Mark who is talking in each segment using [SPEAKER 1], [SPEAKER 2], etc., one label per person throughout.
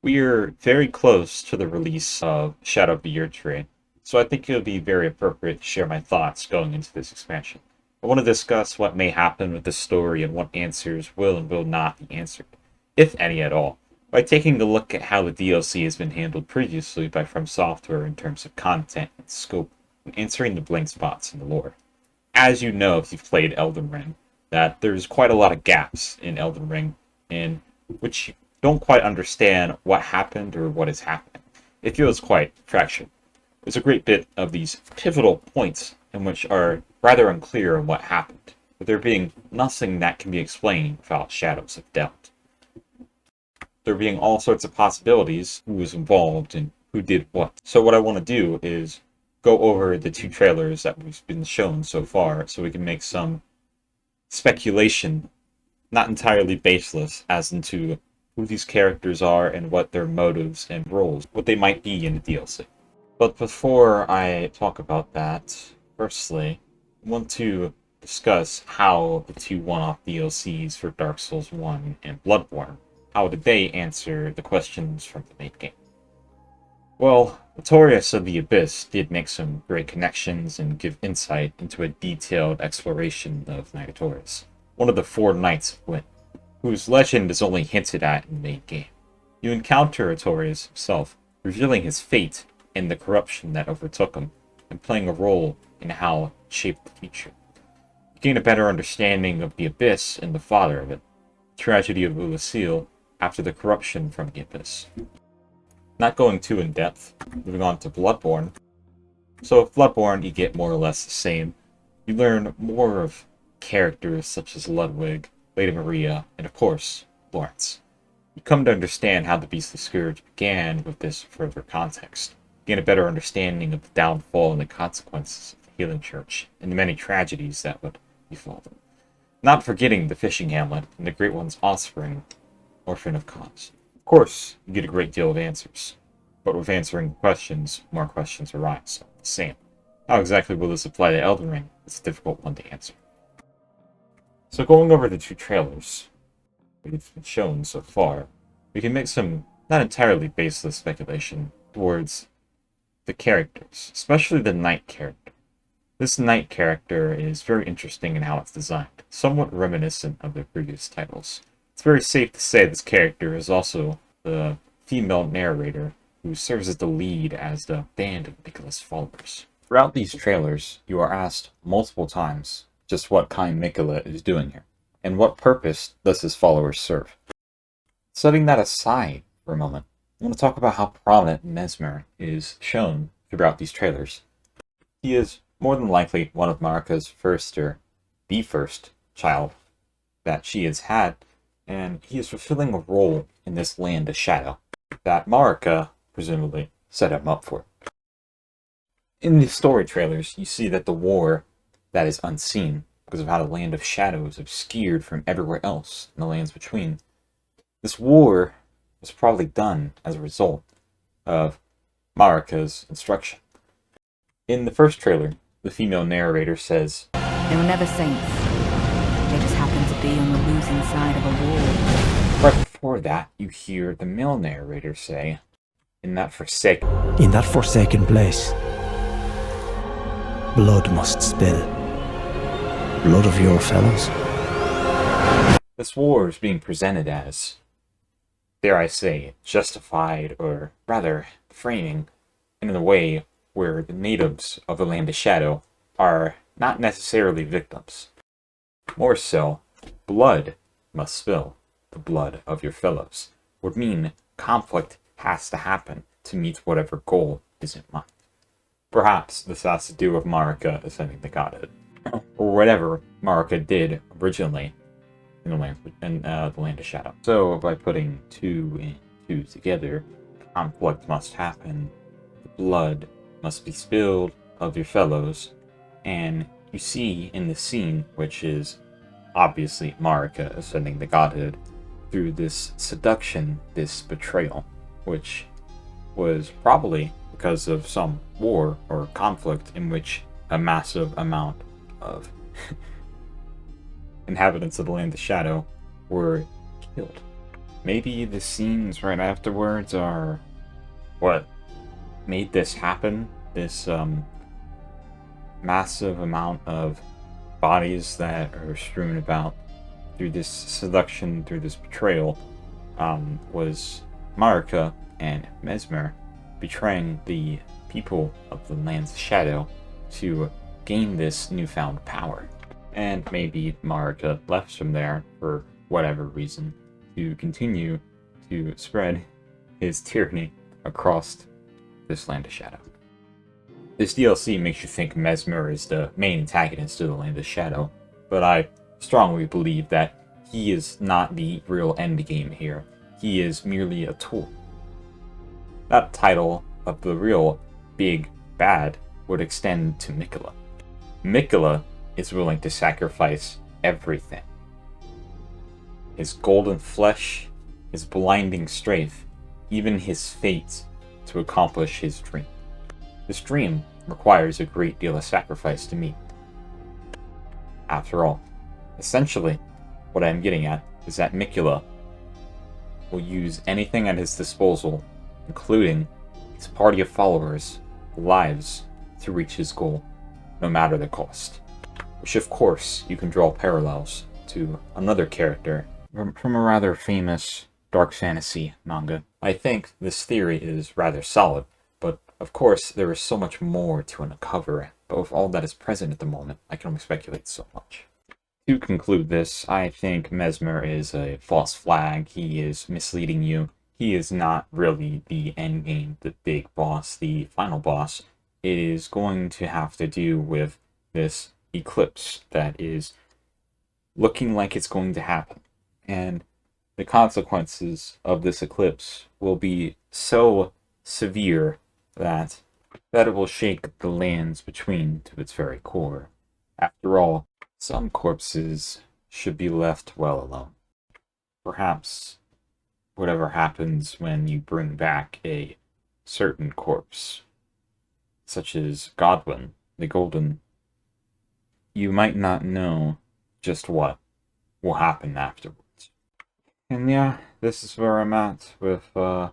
[SPEAKER 1] We're very close to the release of Shadow of the Year trade, so I think it would be very appropriate to share my thoughts going into this expansion. I want to discuss what may happen with the story and what answers will and will not be answered, if any at all, by taking a look at how the DLC has been handled previously by From Software in terms of content and scope, and answering the blank spots in the lore. As you know if you've played Elden Ring, that there's quite a lot of gaps in Elden Ring, in which you don't quite understand what happened or what is happening. It feels quite fractured. There's a great bit of these pivotal points in which are rather unclear on what happened, with there being nothing that can be explained without shadows of doubt. There being all sorts of possibilities, who was involved and who did what. So what I want to do is go over the two trailers that we've been shown so far so we can make some speculation, not entirely baseless, as into who these characters are and what their motives and roles, what they might be in the DLC. But before I talk about that, firstly, I want to discuss how the two one-off DLCs for Dark Souls 1 and Bloodborne, how did they answer the questions from the main game? Well, Notorious of the Abyss did make some great connections and give insight into a detailed exploration of Notorious, one of the four Knights of Gwyn, whose legend is only hinted at in the main game. You encounter Notorious himself, revealing his fate and the corruption that overtook him, and playing a role in how it shaped the future. You gain a better understanding of the Abyss and the father of it, the tragedy of Ulasil after the corruption from the Abyss. Not going too in depth, moving on to Bloodborne. So with Bloodborne, you get more or less the same. You learn more of characters such as Ludwig, Lady Maria, and of course, Lawrence. You come to understand how the Beastly Scourge began with this further context. You gain a better understanding of the downfall and the consequences of the Healing Church, and the many tragedies that would befall them. Not forgetting the fishing hamlet and the Great One's offspring, Orphan of Cause. Of course, you get a great deal of answers, but with answering questions, more questions arise, so the same. How exactly will this apply to Elden Ring? It's a difficult one to answer. So going over the two trailers we've been shown so far, we can make some not entirely baseless speculation towards the characters, especially the Knight character. This Knight character is very interesting in how it's designed, somewhat reminiscent of the previous titles. It's very safe to say this character is also the female narrator who serves as the lead as the band of Miquella's followers. Throughout these trailers, you are asked multiple times just what kind Miquella is doing here, and what purpose does his followers serve. Setting that aside for a moment, I want to talk about how prominent Messmer is shown throughout these trailers. He is more than likely one of Marika's first, or the first, child that she has had, and he is fulfilling a role in this land of shadow that Marika, presumably, set him up for. In the story trailers, you see that the war that is unseen, because of how the land of shadow is obscured from everywhere else in the lands between. This war was probably done as a result of Marika's instruction. In the first trailer, the female narrator says,
[SPEAKER 2] "They were never saints. They just happened to be on the losing side of a war."
[SPEAKER 1] Right before that, you hear the male narrator say, In that forsaken place,
[SPEAKER 3] blood must spill. Blood of your fellows.
[SPEAKER 1] This war is being presented as, dare I say, justified, or rather, framing in a way where the natives of the Land of Shadow are not necessarily victims. More so, blood must spill, the blood of your fellows, would mean conflict has to happen to meet whatever goal is in mind. Perhaps this has to do with Marika ascending the godhood, or whatever Marika did originally in the Land of Shadow. So by putting two and two together, conflict must happen, the blood must be spilled of your fellows, and you see in the scene, which is obviously Marika ascending the godhood, through this seduction, this betrayal, which was probably because of some war or conflict in which a massive amount of inhabitants of the Land of Shadow were killed. Maybe the scenes right afterwards are what made this happen. This massive amount of bodies that are strewn about through this seduction, through this betrayal, was Marika and Messmer betraying the people of the Land's Shadow to gain this newfound power. And maybe Marika left from there for whatever reason to continue to spread his tyranny across this Land of Shadow. This DLC makes you think Messmer is the main antagonist of the Land of Shadow, but I strongly believe that he is not the real endgame here. He is merely a tool. That title of the real big bad would extend to Miquella. Miquella is willing to sacrifice everything. His golden flesh, his blinding strength, even his fate to accomplish his dream. This dream requires a great deal of sacrifice to meet. After all, essentially, what I'm getting at is that Miquella will use anything at his disposal, including his party of followers' lives, to reach his goal, no matter the cost. Which, of course, you can draw parallels to another character from a rather famous dark fantasy manga. I think this theory is rather solid, but of course there is so much more to uncover, but with all that is present at the moment, I can only speculate so much. To conclude this, I think Messmer is a false flag. He is misleading you. He is not really the endgame, the big boss, the final boss. It is going to have to do with this eclipse that is looking like it's going to happen. And the consequences of this eclipse will be so severe that it will shake the lands between to its very core. After all, some corpses should be left well alone. Perhaps whatever happens when you bring back a certain corpse, such as Godwin, the Golden, you might not know just what will happen afterwards. And yeah, this is where I'm at with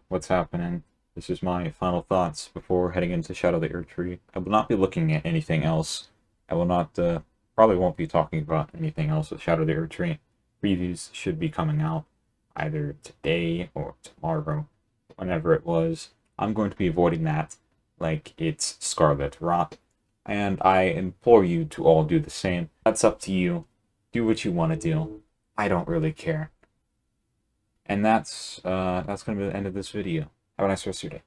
[SPEAKER 1] what's happening. This is my final thoughts before heading into Shadow the Erdtree. I will not be looking at anything else. I will not, probably won't be talking about anything else with Shadow the Erdtree. Previews should be coming out either today or tomorrow, whenever it was. I'm going to be avoiding that like it's Scarlet Rot, and I implore you to all do the same. That's up to you. Do what you want to do. I don't really care. And that's going to be the end of this video. Have a nice rest of your day.